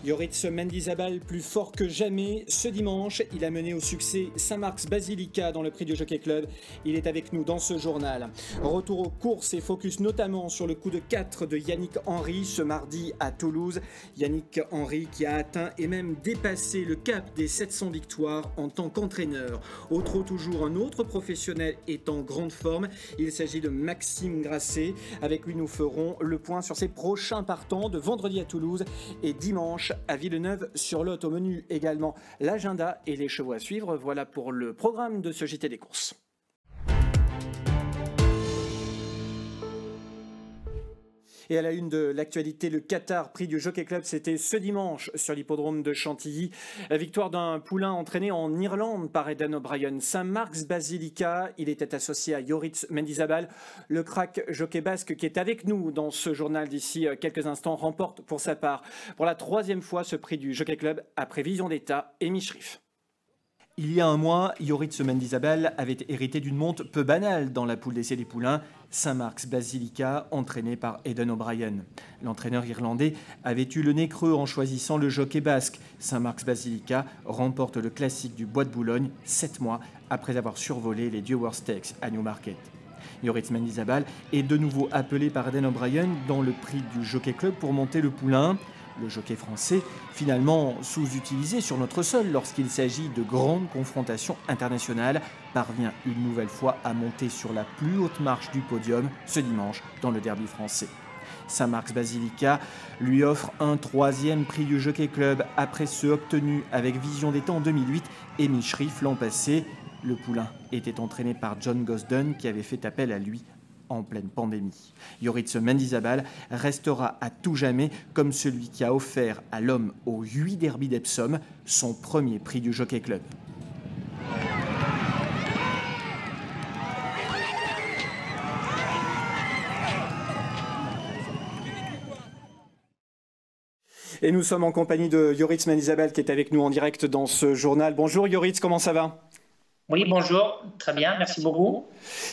Yoritz Mendizabal plus fort que jamais ce dimanche. Il a mené au succès Saint-Marc's Basilica dans le prix du Jockey Club. Il est avec nous dans ce journal. Retour aux courses et focus notamment sur le coup de 4 de Yannick Henry ce mardi à Toulouse. Yannick Henry qui a atteint et même dépassé le cap des 700 victoires en tant qu'entraîneur. Au trot toujours, un autre professionnel est en grande forme. Il s'agit de Maxime Grasset. Avec lui, nous ferons le point sur ses prochains partants de vendredi à Toulouse et dimanche à Villeneuve-sur-Lot. Au menu également l'agenda et les chevaux à suivre. Voilà pour le programme de ce JT des courses. Et à la une de l'actualité, le Qatar Prix du Jockey Club, c'était ce dimanche sur l'hippodrome de Chantilly. La victoire d'un poulain entraîné en Irlande par Aidan O'Brien. Saint-Marc's Basilica, il était associé à Yoritz Mendizabal. Le crack jockey basque qui est avec nous dans ce journal d'ici quelques instants remporte pour sa part pour la 3e fois ce Prix du Jockey Club après Vision d'État et Michrif. Il y a un mois, Yoritz Mendizabal avait hérité d'une monte peu banale dans la poule d'essai des poulains, Saint-Marc's Basilica, entraîné par Aidan O'Brien. L'entraîneur irlandais avait eu le nez creux en choisissant le jockey basque. Saint-Marc's Basilica remporte le classique du Bois de Boulogne 7 mois après avoir survolé les Dewar Stakes à Newmarket. Yoritz Mendizabal est de nouveau appelé par Aidan O'Brien dans le prix du Jockey Club pour monter le poulain. Le jockey français, finalement sous-utilisé sur notre sol lorsqu'il s'agit de grandes confrontations internationales, parvient une nouvelle fois à monter sur la plus haute marche du podium ce dimanche dans le derby français. Saint-Marc's Basilica lui offre un 3e prix du Jockey Club après ceux obtenus avec Vision d'État en 2008 et Michrif l'an passé. Le poulain était entraîné par John Gosden qui avait fait appel à lui en pleine pandémie. Yoritz Mendizabal restera à tout jamais comme celui qui a offert à l'homme aux 8 derbies d'Epsom son premier prix du Jockey Club. Et nous sommes en compagnie de Yoritz Mendizabal qui est avec nous en direct dans ce journal. Bonjour Yoritz, comment ça va ? Oui, bonjour, très bien, merci beaucoup.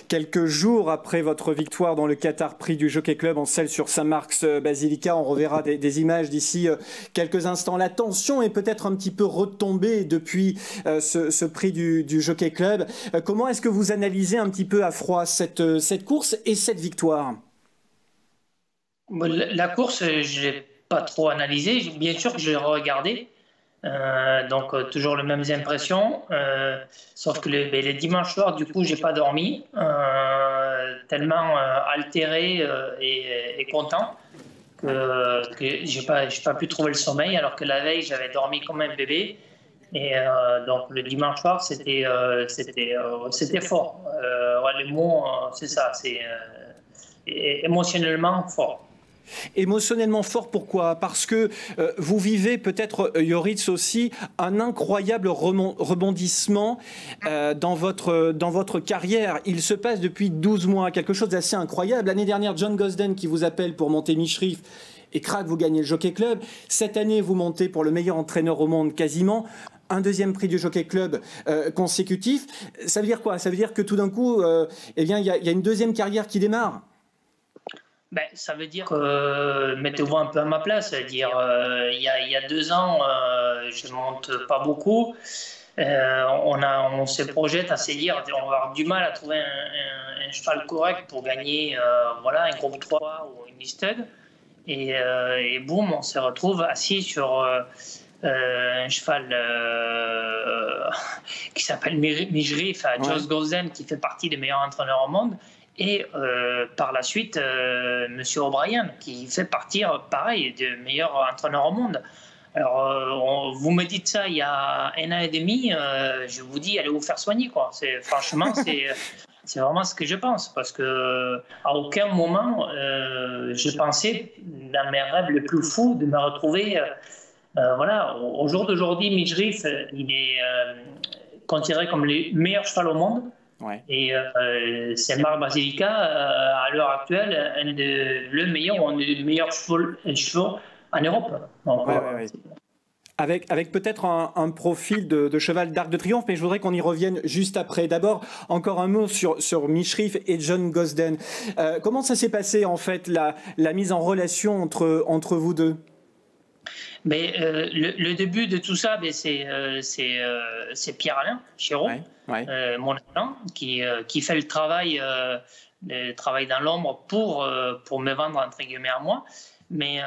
Quelques jours après votre victoire dans le Qatar Prix du Jockey Club en selle sur Saint-Marc's Basilica, on reverra des images d'ici quelques instants. La tension est peut-être un petit peu retombée depuis ce prix du Jockey Club. Comment est-ce que vous analysez un petit peu à froid cette course et cette victoire ? La course, je n'ai pas trop analysé, bien sûr que je l'ai regardé. Donc toujours les mêmes impressions, sauf que les dimanches soirs, du coup, j'ai pas dormi, tellement altéré et content que j'ai pas pu trouver le sommeil, alors que la veille, j'avais dormi comme un bébé. Et donc le dimanche soir, c'était fort. Ouais, les mots, c'est ça, c'est émotionnellement fort. Émotionnellement fort, pourquoi ? Parce que vous vivez peut-être, Yoritz aussi, un incroyable rebondissement dans votre carrière. Il se passe depuis 12 mois, quelque chose d'assez incroyable. L'année dernière, John Gosden qui vous appelle pour monter Michrif et crac, vous gagnez le Jockey Club. Cette année, vous montez pour le meilleur entraîneur au monde quasiment. Un 2e prix du Jockey Club consécutif. Ça veut dire quoi ? Ça veut dire que tout d'un coup, il y a une 2e carrière qui démarre. Ben, ça veut dire que mettez-vous un peu à ma place. C'est-à-dire, il y a 2 ans, je ne monte pas beaucoup. On se projette à se dire on va avoir du mal à trouver un cheval correct pour gagner un groupe 3 ou une listed. Et boum, on se retrouve assis sur un cheval qui s'appelle Michrif, à Josh Gosden, qui fait partie des meilleurs entraîneurs au monde. Et par la suite, M. O'Brien, qui fait partir, pareil, des meilleurs entraîneurs au monde. Alors, vous me dites ça il y a 1 an et demi, je vous dis, allez vous faire soigner, quoi. Franchement, c'est vraiment ce que je pense. Parce qu'à aucun moment, je pensais, dans mes rêves les plus fous, de me retrouver... au jour d'aujourd'hui, Michrif, il est considéré comme le meilleur cheval au monde. Ouais. Et Saint-Marc's Basilica, à l'heure actuelle, le meilleur ou un des meilleurs chevaux en Europe. Donc, ouais. Avec peut-être un profil de cheval d'Arc de Triomphe, mais je voudrais qu'on y revienne juste après. D'abord, encore un mot sur Michrif et John Gosden. Comment ça s'est passé, en fait, la mise en relation entre vous deux ? Mais le début de tout ça, c'est Pierre-Alain Chéreau, mon agent, qui fait le travail dans l'ombre pour me vendre, entre guillemets, à moi. Mais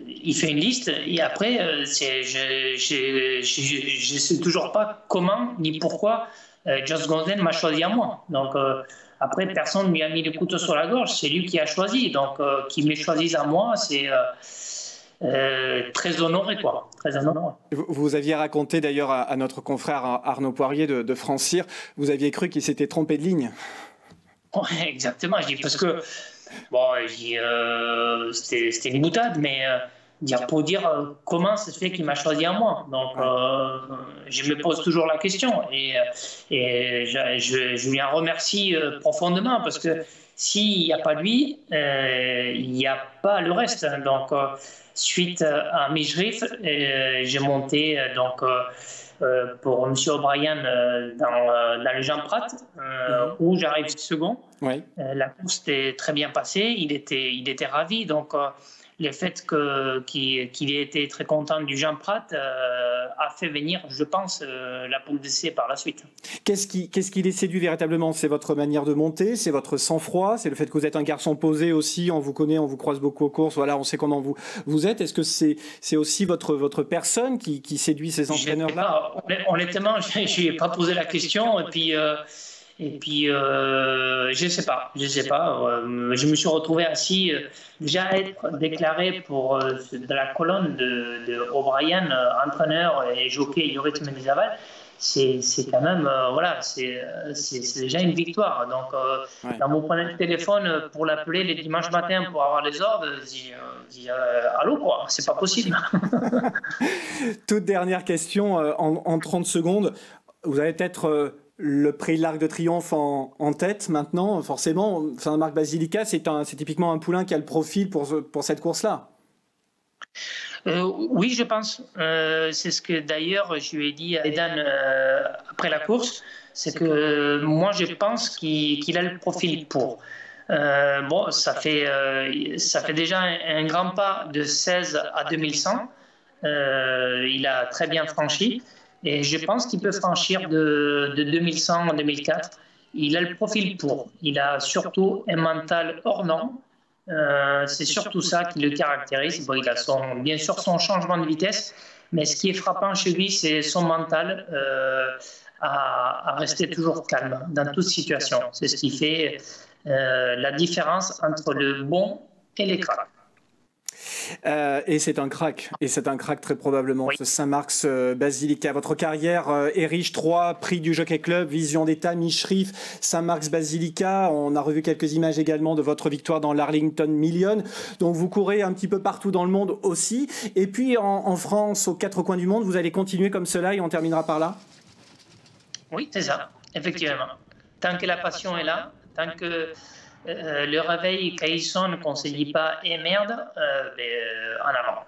il fait une liste et après, je ne sais toujours pas comment ni pourquoi Just Gonzen m'a choisi à moi. Donc après, personne ne lui a mis le couteau sur la gorge, c'est lui qui a choisi. Donc qu'il me choisisse à moi, c'est très honoré, quoi. Très honoré. Vous aviez raconté d'ailleurs à notre confrère Arnaud Poirier de France Cyr, vous aviez cru qu'il s'était trompé de ligne. Ouais, exactement, je dis parce que bon, c'était une boutade, mais pour dire comment ça se fait qu'il m'a choisi à moi. Donc, je me pose toujours la question et je lui en remercie profondément parce que s'il n'y a pas lui, il n'y a pas le reste. Donc, suite à Mijrif, j'ai monté pour M. O'Brien dans le Jean Prat, où j'arrive second. Oui. La course était très bien passée, il était ravi. Donc, le fait qu'il ait été très content du Jean Prat a fait venir, je pense, la poule d'essai par la suite. Qu'est-ce qui les séduit véritablement? C'est votre manière de monter, c'est votre sang-froid, c'est le fait que vous êtes un garçon posé aussi, on vous connaît, on vous croise beaucoup aux courses, voilà, on sait comment vous êtes. Est-ce que c'est aussi votre personne qui séduit ces entraîneurs-là? Honnêtement, je ne lui ai pas posé la question et puis, je sais pas. Je me suis retrouvé assis, déjà à être déclaré pour de la colonne de O'Brien, entraîneur et jockey Yorit Mendizábal. C'est quand même, c'est déjà une victoire. Donc, quand vous prenez le téléphone pour l'appeler les dimanches matins pour avoir les ordres, je dis allô, quoi, c'est pas possible. Toute dernière question, en 30 secondes. Vous allez être le prix de l'Arc de Triomphe en tête maintenant, forcément. Saint-Marc Basilica, c'est typiquement un poulain qui a le profil pour cette course-là. Oui, je pense. C'est ce que d'ailleurs je lui ai dit à Edan après la course. C'est que moi je pense qu'il a le profil pour. Bon, ça fait déjà un grand pas de 16 à 2100. Il a très bien franchi. Et je pense qu'il peut franchir de 2100 en 2004. Il a le profil pour. Il a surtout un mental hors norme. C'est surtout ça qui le caractérise. Bon, il a bien sûr son changement de vitesse, mais ce qui est frappant chez lui, c'est son mental à rester toujours calme dans toute situation. C'est ce qui fait la différence entre le bon et les cracks. Et c'est un crack, très probablement, oui. Ce Saint-Marc Basilica. Votre carrière est riche, 3 prix du Jockey Club, Vision d'État, Mijrif, Saint-Marc Basilica. On a revu quelques images également de votre victoire dans l'Arlington Million. Donc vous courez un petit peu partout dans le monde aussi. Et puis en France, aux 4 coins du monde, vous allez continuer comme cela et on terminera par là? Oui, c'est ça, effectivement. Tant que la passion est là, tant que le réveil, quand il sonne, qu'on ne se dit pas « eh merde », en avant.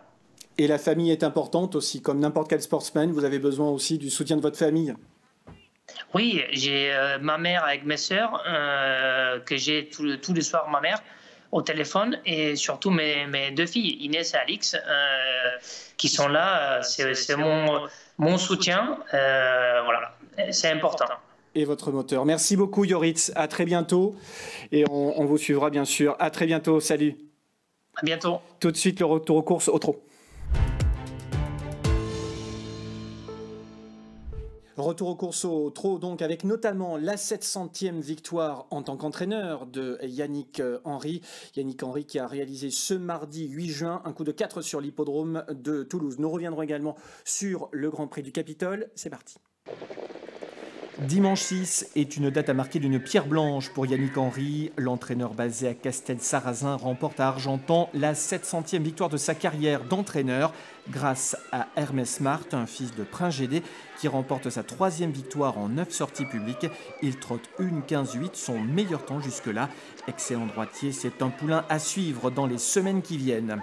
Et la famille est importante aussi, comme n'importe quel sportsman, vous avez besoin aussi du soutien de votre famille. Oui, j'ai ma mère avec mes sœurs, que j'ai tous les soirs ma mère au téléphone, et surtout mes 2 filles, Inès et Alix, qui sont là, c'est mon soutien, voilà, c'est important. Et votre moteur. Merci beaucoup Yorit, à très bientôt et on vous suivra bien sûr. À très bientôt, salut. À bientôt. Tout de suite le retour aux courses au trot. Retour aux courses au trot, donc avec notamment la 700e victoire en tant qu'entraîneur de Yannick Henry. Yannick Henry qui a réalisé ce mardi 8 juin un coup de 4 sur l'hippodrome de Toulouse. Nous reviendrons également sur le Grand Prix du Capitole. C'est parti. Dimanche 6 est une date à marquer d'une pierre blanche pour Yannick Henry. L'entraîneur basé à Castel-Sarrazin remporte à Argentan la 700e victoire de sa carrière d'entraîneur grâce à Hermès Mart, un fils de Prince Gédé, qui remporte sa 3e victoire en 9 sorties publiques. Il trotte 1,15,8, son meilleur temps jusque-là. Excellent droitier, c'est un poulain à suivre dans les semaines qui viennent.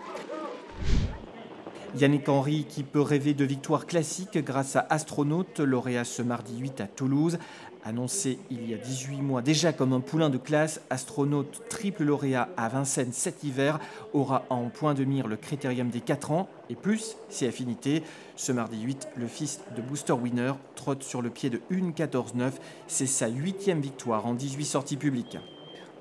Yannick Henry qui peut rêver de victoire classique grâce à Astronaute, lauréat ce mardi 8 à Toulouse. Annoncé il y a 18 mois déjà comme un poulain de classe, Astronaute, triple lauréat à Vincennes cet hiver, aura en point de mire le critérium des 4 ans et plus si affinité. Ce mardi 8, le fils de Booster Winner trotte sur le pied de 1,14,9. C'est sa 8e victoire en 18 sorties publiques.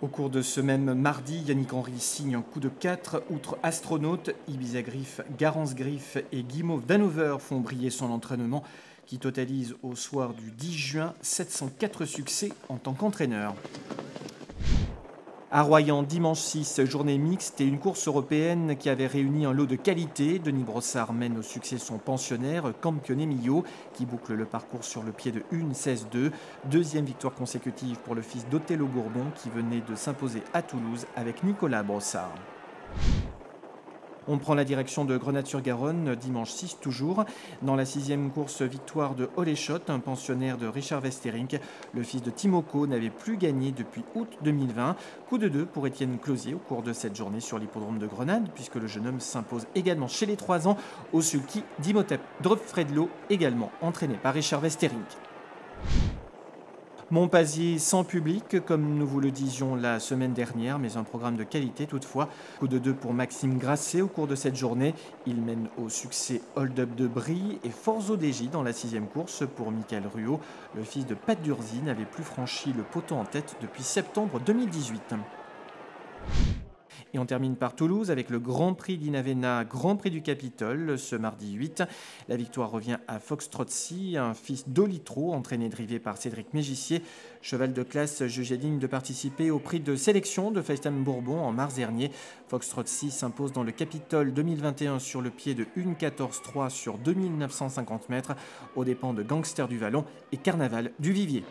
Au cours de ce même mardi, Yannick Henry signe un coup de 4. Outre Astronaute, Ibiza Griff, Garance Griff et Guimauve d'Hannover font briller son entraînement qui totalise au soir du 10 juin 704 succès en tant qu'entraîneur. À Royan, dimanche 6, journée mixte et une course européenne qui avait réuni un lot de qualité. Denis Brossard mène au succès son pensionnaire, Campione Mio, qui boucle le parcours sur le pied de 1,16,2. Deuxième victoire consécutive pour le fils d'Othello Gourdon qui venait de s'imposer à Toulouse avec Nicolas Brossard. On prend la direction de Grenade-sur-Garonne, dimanche 6 toujours. Dans la 6e course, victoire de Oléchot, un pensionnaire de Richard Westerink. Le fils de Timoko n'avait plus gagné depuis août 2020. Coup de 2 pour Étienne Closier au cours de cette journée sur l'hippodrome de Grenade, puisque le jeune homme s'impose également chez les 3 ans au sulky d'Imhotep Drupfredlo, également entraîné par Richard Westerink. Montpazier sans public, comme nous vous le disions la semaine dernière, mais un programme de qualité toutefois. Coup de 2 pour Maxime Grasset au cours de cette journée. Il mène au succès Hold Up de Brie et Forzo DJ dans la 6e course pour Michael Ruot. Le fils de Pat Durzi n'avait plus franchi le poteau en tête depuis septembre 2018. Et on termine par Toulouse avec le Grand Prix d'Inavena, Grand Prix du Capitole, ce mardi 8. La victoire revient à Foxtrotcy, un fils d'Olitro, entraîné et drivé par Cédric Mégissier. Cheval de classe jugé digne de participer au prix de sélection de FaceTime Bourbon en mars dernier. Foxtrotcy s'impose dans le Capitole 2021 sur le pied de 1,14,3 sur 2950 mètres, aux dépens de Gangster du Vallon et Carnaval du Vivier.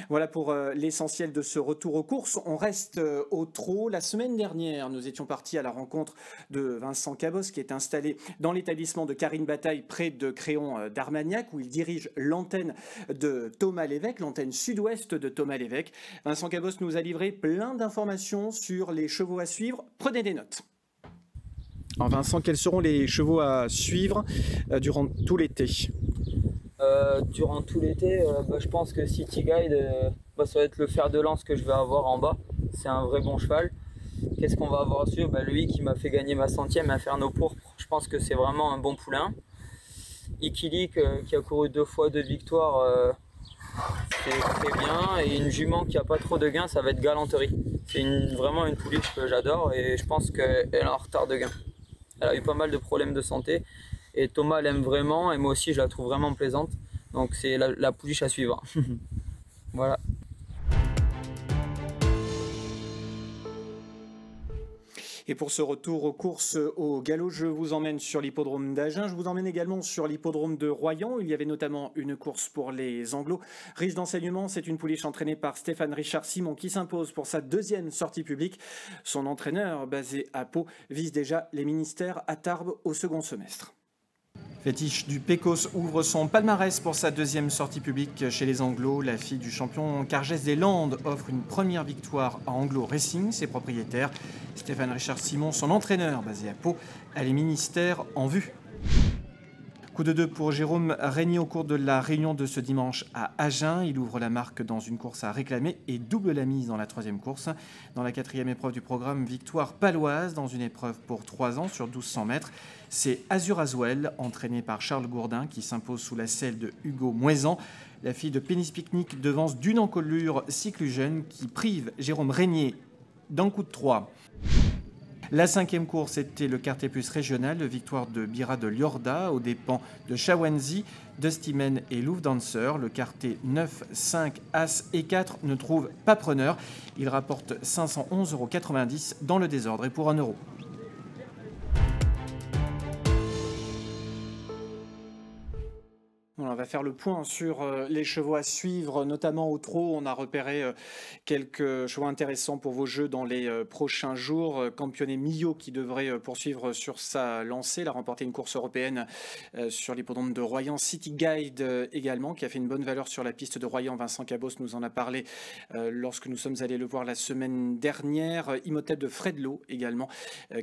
Voilà pour l'essentiel de ce retour aux courses. On reste au trot. La semaine dernière, nous étions partis à la rencontre de Vincent Cabos, qui est installé dans l'établissement de Karine Bataille, près de Créon d'Armagnac, où il dirige l'antenne de Thomas Lévesque, l'antenne sud-ouest de Thomas Lévesque. Vincent Cabos nous a livré plein d'informations sur les chevaux à suivre. Prenez des notes. Alors Vincent, quels seront les chevaux à suivre durant tout l'été ? Durant tout l'été, je pense que City Guide, ça va être le fer de lance que je vais avoir en bas. C'est un vrai bon cheval. Qu'est-ce qu'on va avoir à suivre ? Lui qui m'a fait gagner ma 100e, Inferno Pourpre, je pense que c'est vraiment un bon poulain. Ikilik qui a couru 2 fois 2 victoires, c'est très bien. Et une jument qui n'a pas trop de gains, ça va être Galanterie. C'est vraiment une pouliche que j'adore et je pense qu'elle est en retard de gains. Elle a eu pas mal de problèmes de santé. Et Thomas l'aime vraiment, et moi aussi je la trouve vraiment plaisante. Donc c'est la pouliche à suivre. Voilà. Et pour ce retour aux courses au galop, je vous emmène sur l'hippodrome d'Agen. Je vous emmène également sur l'hippodrome de Royan. Il y avait notamment une course pour les Anglos. Riche d'enseignements, c'est une pouliche entraînée par Stéphane Richard Simon qui s'impose pour sa 2e sortie publique. Son entraîneur, basé à Pau, vise déjà les ministères à Tarbes au second semestre. Fétiche du Pécos ouvre son palmarès pour sa 2e sortie publique chez les Anglos. La fille du champion Cargès des Landes offre une première victoire à Anglo Racing, ses propriétaires. Stéphane Richard Simon, son entraîneur basé à Pau, a les ministères en vue. Coup de 2 pour Jérôme Régnier au cours de la réunion de ce dimanche à Agen. Il ouvre la marque dans une course à réclamer et double la mise dans la 3e course. Dans la 4e épreuve du programme, victoire paloise dans une épreuve pour 3 ans sur 1200 mètres. C'est Azur Azwell, entraîné par Charles Gourdin, qui s'impose sous la selle de Hugo Moisan. La fille de Pénis Picnic devance d'une encolure Cyclugène qui prive Jérôme Régnier d'un coup de 3. La 5e course était le quartet plus régional, victoire de Bira de Liorda aux dépens de Shawanzi, Dustymen et Louvre Dancer. Le quartet 9, 5, As et 4 ne trouve pas preneur. Il rapporte 511,90 € dans le désordre et pour 1 €. On va va faire le point sur les chevaux à suivre, notamment au trot. On a repéré quelques chevaux intéressants pour vos jeux dans les prochains jours. Campione Millau qui devrait poursuivre sur sa lancée. Il a remporté une course européenne sur l'hippodrome de Royan. City Guide également, qui a fait une bonne valeur sur la piste de Royan. Vincent Cabos nous en a parlé lorsque nous sommes allés le voir la semaine dernière. Imhotep de Fredlo également,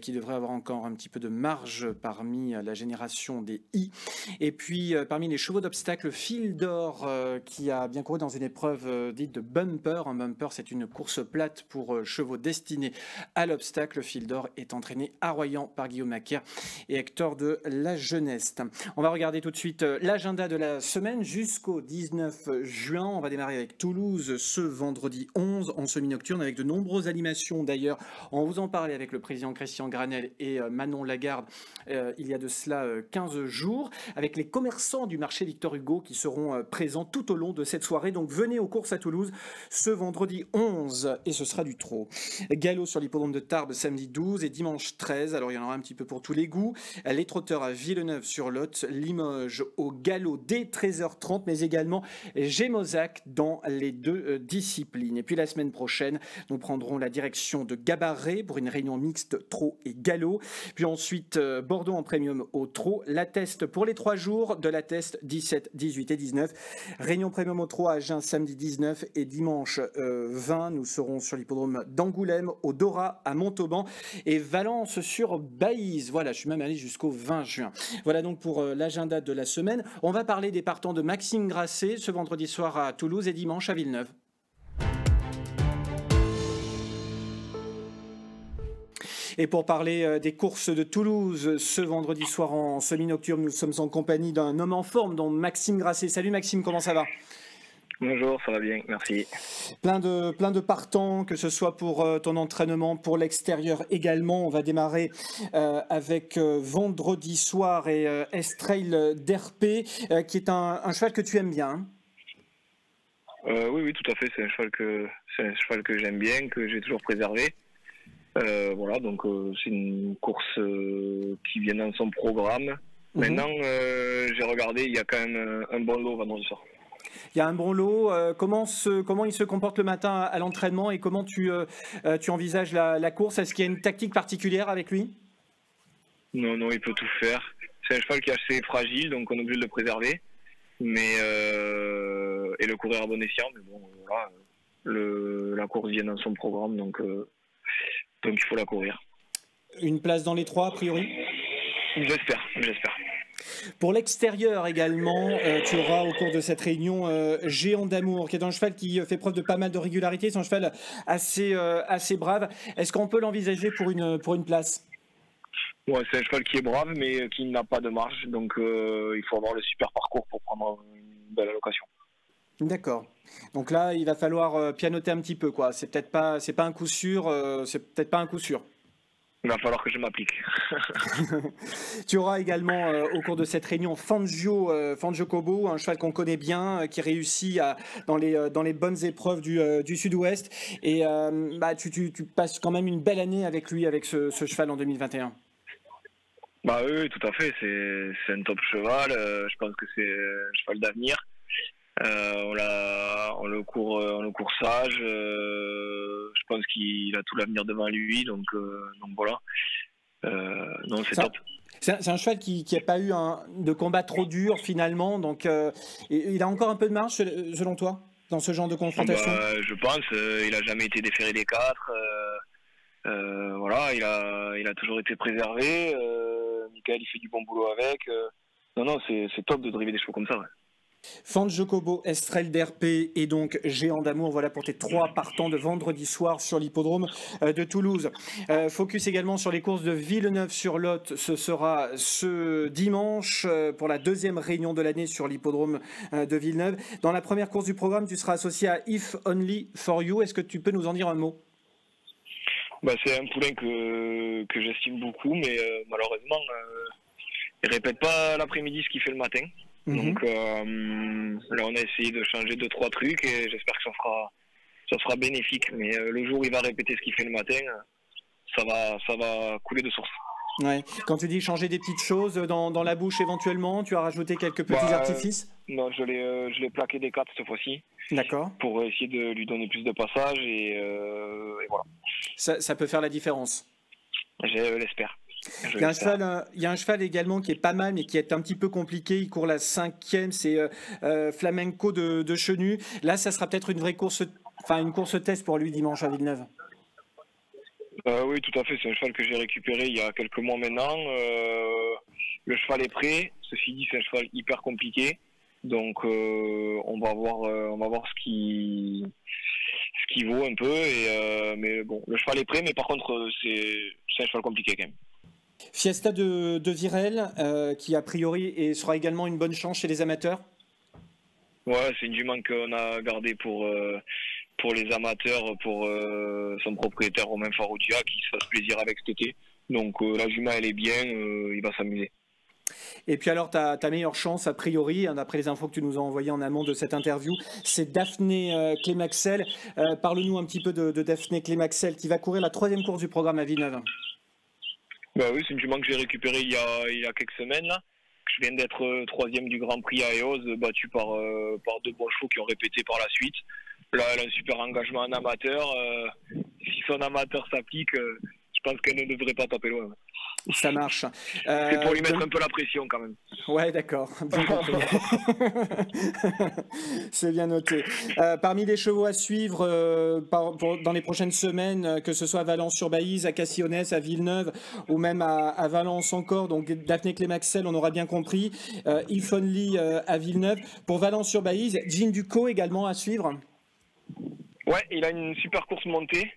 qui devrait avoir encore un petit peu de marge parmi la génération des I. Et puis parmi les chevaux d'obstacle, Fil d'Or qui a bien couru dans une épreuve dite de bumper. Un bumper, c'est une course plate pour chevaux destinés à l'obstacle. Fil d'Or est entraîné à Royan par Guillaume Macaire et Hector de la Jeunesse. On va regarder tout de suite l'agenda de la semaine jusqu'au 19 juin. On va démarrer avec Toulouse ce vendredi 11 en semi-nocturne avec de nombreuses animations. D'ailleurs, on vous en parlait avec le président Christian Granel et Manon Lagarde il y a de cela 15 jours, avec les commerçants du marché Victor Hugo qui seront présents tout au long de cette soirée. Donc venez aux courses à Toulouse ce vendredi 11 et ce sera du trot. Galop sur l'hippodrome de Tarbes samedi 12 et dimanche 13. Alors il y en aura un petit peu pour tous les goûts. Les trotteurs à Villeneuve-sur-Lot, Limoges au galop dès 13h30, mais également Gémozac dans les deux disciplines. Et puis la semaine prochaine, nous prendrons la direction de Gabarret pour une réunion mixte trot et galop. Puis ensuite Bordeaux en premium au trot, l'Atteste pour les 3 jours de l'Atteste 17, 18 et 19. Réunion premium au trot à Agen samedi 19 et dimanche 20. Nous serons sur l'hippodrome d'Angoulême, au Dora, à Montauban et Valence sur Baïse. Voilà, je suis même allé jusqu'au 20 juin. Voilà donc pour l'agenda de la semaine. On va parler des partants de Maxime Grasset ce vendredi soir à Toulouse et dimanche à Villeneuve. Et pour parler des courses de Toulouse, ce vendredi soir en semi-nocturne, nous sommes en compagnie d'un homme en forme, dont Maxime Grasset. Salut Maxime, comment ça va ? Bonjour, ça va bien, merci. Plein de partants, que ce soit pour ton entraînement, pour l'extérieur également. On va démarrer avec vendredi soir et Estrail d'RP, qui est un cheval que tu aimes bien. Oui, tout à fait. C'est un cheval que j'aime bien, que j'ai toujours préservé. Voilà, donc c'est une course qui vient dans son programme. Maintenant, j'ai regardé, il y a quand même un bon lot vendredi soir. Il y a un bon lot. Comment il se comporte le matin à l'entraînement et comment tu envisages la course? Est-ce qu'il y a une tactique particulière avec lui? Non, il peut tout faire. C'est un cheval qui est assez fragile, donc on est obligé de le préserver. Mais et le courir à bon escient, mais bon, voilà, la course vient dans son programme, donc il faut la courir. Une place dans les 3 a priori? J'espère. Pour l'extérieur également, tu auras au cours de cette réunion Géant d'Amour, qui est un cheval qui fait preuve de pas mal de régularité. C'est un cheval assez brave. Est-ce qu'on peut l'envisager pour une place? Ouais, c'est un cheval qui est brave, mais qui n'a pas de marge. Donc il faut avoir le super parcours pour prendre une belle allocation. D'accord. Donc là, il va falloir pianoter un petit peu, quoi. C'est pas un coup sûr. Il va falloir que je m'applique. Tu auras également au cours de cette réunion Fangio Kobo, un cheval qu'on connaît bien, qui réussit dans les bonnes épreuves du Sud-Ouest. Et tu passes quand même une belle année avec lui, avec ce cheval en 2021. Oui, tout à fait. C'est un top cheval. Je pense que c'est un cheval d'avenir. On le court sage. Je pense qu'il a tout l'avenir devant lui, donc voilà. Non, c'est top. C'est un cheval qui n'a pas eu de combat trop dur finalement, donc il a encore un peu de marge selon toi dans ce genre de confrontation? Je pense. Il n'a jamais été déféré des 4. Voilà, il a toujours été préservé. Michael, il fait du bon boulot avec. Non, c'est top de driver des chevaux comme ça. Ouais. Fangio Kobo, Estrail d'RP et donc Géant d'Amour, voilà pour tes 3 partants de vendredi soir sur l'hippodrome de Toulouse. Focus également sur les courses de Villeneuve-sur-Lot, ce sera ce dimanche pour la 2e réunion de l'année sur l'hippodrome de Villeneuve. Dans la première course du programme, tu seras associé à If Only For You, est-ce que tu peux nous en dire un mot? C'est un poulain que j'estime beaucoup, mais malheureusement, il ne répète pas l'après-midi ce qu'il fait le matin. Donc là on a essayé de changer 2-3 trucs et j'espère que ça sera bénéfique, mais le jour où il va répéter ce qu'il fait le matin, ça va couler de source. Ouais. Quand tu dis changer des petites choses dans la bouche éventuellement, tu as rajouté quelques petits artifices? Non, je l'ai plaqué des 4 cette fois-ci. D'accord. Pour essayer de lui donner plus de passages et voilà. Ça peut faire la différence. Je l'espère. Il y a un cheval également qui est pas mal, mais qui est un petit peu compliqué. Il court la 5e, c'est Flamenco de Chenu. Là, ça sera peut-être une vraie course, une course test pour lui dimanche à Villeneuve. Oui, tout à fait. C'est un cheval que j'ai récupéré il y a quelques mois maintenant. Le cheval est prêt. Ceci dit, c'est un cheval hyper compliqué. Donc, on va voir ce qui vaut un peu. Mais bon, le cheval est prêt, mais par contre, c'est un cheval compliqué quand même. Fiesta de Virel, qui a priori sera également une bonne chance chez les amateurs. Ouais, c'est une jument qu'on a gardée pour les amateurs, pour son propriétaire Romain Farrugia, qui se fasse plaisir avec cet été. Donc la jument, elle est bien, il va s'amuser. Et puis alors, ta meilleure chance, a priori, d'après les infos que tu nous as envoyées en amont de cette interview, c'est Daphné Clémaxel. Parle-nous un petit peu de Daphné Clémaxel, qui va courir la 3e course du programme à Villeneuve. Bah oui, c'est une jument que j'ai récupérée il y a quelques semaines là. Je viens d'être 3e du Grand Prix à Eos, battu par 2 bons chevaux qui ont répété par la suite. Là, elle a un super engagement en amateur. Si son amateur s'applique, je pense qu'elle ne devrait pas taper loin. Ça marche. C'est pour lui mettre un peu la pression quand même. Ouais, d'accord. C'est bien noté. Parmi les chevaux à suivre dans les prochaines semaines, que ce soit à Valence-sur-Baïse, à Cassillonnès, à Villeneuve ou même à Valence encore, donc Daphné Clémaxel, on aura bien compris. If Only à Villeneuve. Pour Valence-sur-Baïse, Jean Ducot également à suivre. Ouais, il a une super course montée.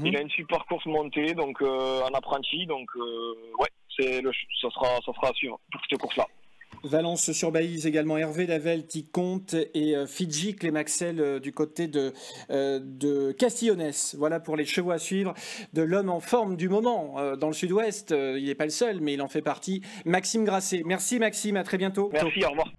Il a une super course montée, donc en apprenti, donc ouais, ça sera à suivre pour cette course-là. Valence sur Baïse également, Hervé Davel qui compte et Fidji Clémaxel du côté de Castillonnès. Voilà pour les chevaux à suivre de l'homme en forme du moment dans le sud-ouest. Il n'est pas le seul, mais il en fait partie. Maxime Grasset. Merci Maxime, à très bientôt. Merci, au revoir.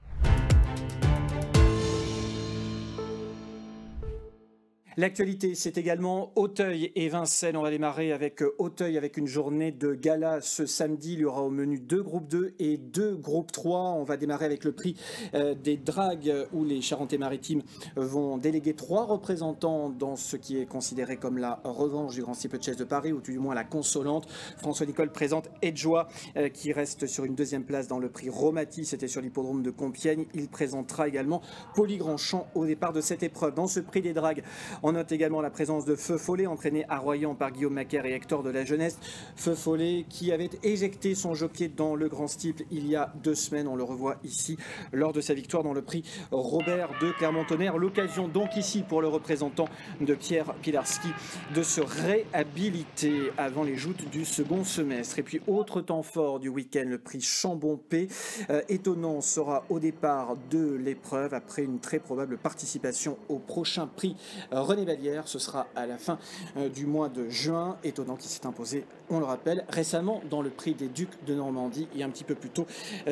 L'actualité, c'est également Auteuil et Vincennes. On va démarrer avec Auteuil avec une journée de gala ce samedi. Il y aura au menu 2 groupes 2 et 2 groupes 3. On va démarrer avec le prix des dragues où les Charentais-Maritimes vont déléguer 3 représentants dans ce qui est considéré comme la revanche du Grand Steeplechase de Paris, ou du moins la consolante. François Nicole présente Edjoa qui reste sur une 2e place dans le prix Romati. C'était sur l'hippodrome de Compiègne. Il présentera également Paulie Grandchamp au départ de cette épreuve. Dans ce prix des dragues, on note également la présence de Feu Follet, entraîné à Royan par Guillaume Macaire et Hector de la Jeunesse. Feu Follet qui avait éjecté son jockey dans le Grand Steeple il y a 2 semaines. On le revoit ici lors de sa victoire dans le prix Robert de Clermont-Tonnerre. L'occasion donc ici pour le représentant de Pierre Pilarski de se réhabiliter avant les joutes du second semestre. Et puis autre temps fort du week-end, le prix Chambon-P. Étonnant sera au départ de l'épreuve après une très probable participation au prochain prix René Vallière. Ce sera à la fin du mois de juin. Étonnant qui s'est imposé, on le rappelle, récemment dans le prix des Ducs de Normandie et un petit peu plus tôt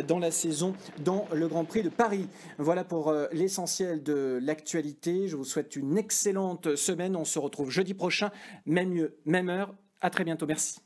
dans la saison dans le Grand Prix de Paris. Voilà pour l'essentiel de l'actualité. Je vous souhaite une excellente semaine. On se retrouve jeudi prochain, même lieu, même heure. À très bientôt. Merci.